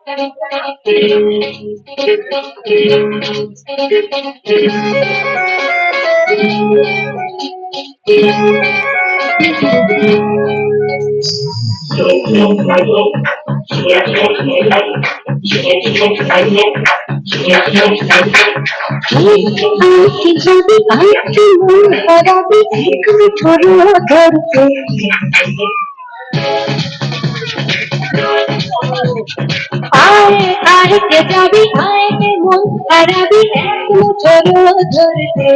आके जब आके मन भरा भी एक छोड़ो धरते आए आए के जाबी आए के मन भरा भी एक छोड़ो धरते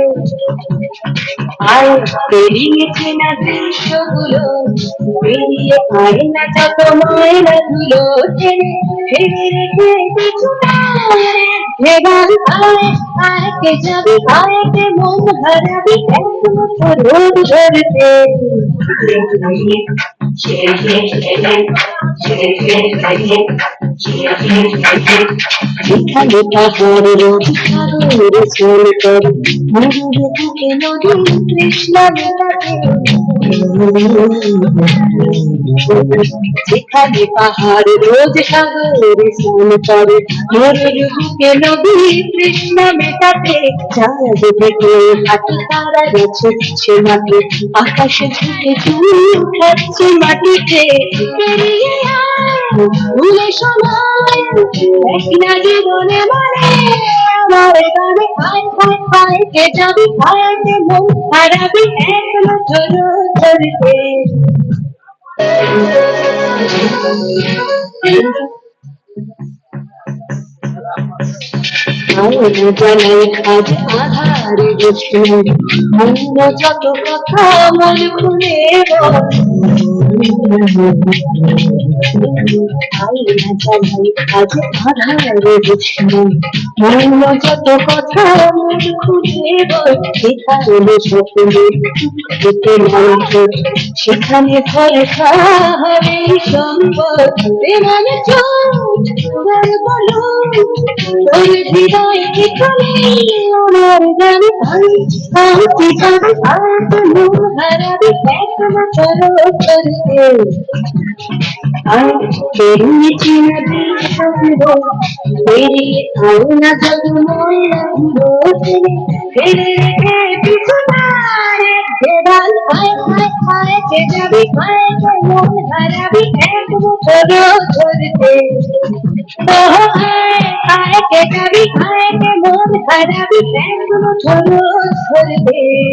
आए तेरी চেনা দৃশ্যগুলো বেরিয়ে আয় না যত ময়লা ধুলো টেনে ফেলে রেখে কিছুটা ভেবাল আয় আয় কে যাবি আয় কে মন হারাবি একমাত্র রোদ ধরতে যেখানে পাহাড় রোদ সাগর স্নান করে মরুর বুকে নদী তৃষ্ণা মেটাতে যেখানে পাহাড় রোজ সাগর স্নান করে মরুর বুকে নদী তৃষ্ণা মেটাতে চাঁদ থেকে হাতে তারা গেছে সে মাঠে আকাশে ঝুঁকে চুল খাচ্ছে মাটিতে বেরিয়ে আয় ভুলে সময় এক না জীবনে মানে আমার গানে হায় হায় হায় কে যাবি হায়তে মন হারাবি একমাত্র ধরতে জানাই আজ আধারে বসে মন যত কথা মন খুলে আজ আধারে বসে মন যত কথা মন খুলে সেখানে সকলে সেখানে ফলে খাহারে সম্পদ মানে চোট বলো তোর হৃদয় কি তুমি আমার গানে শান্তি যাবে আর মন হারাবি একমাত্র করতে আর তেরি চিনা দিশগুলো বেরিয়ে আয় না যত ময়লা ধুলো ফেলে রেখে কিছু নারে বেদাল হায় হায় হায় কে যাবি হায় কে মন হারাবি একমাত্র ধরতে हाय के कभी हाय के मोन हरा भी बैंगन छोड़ो छोड़ दे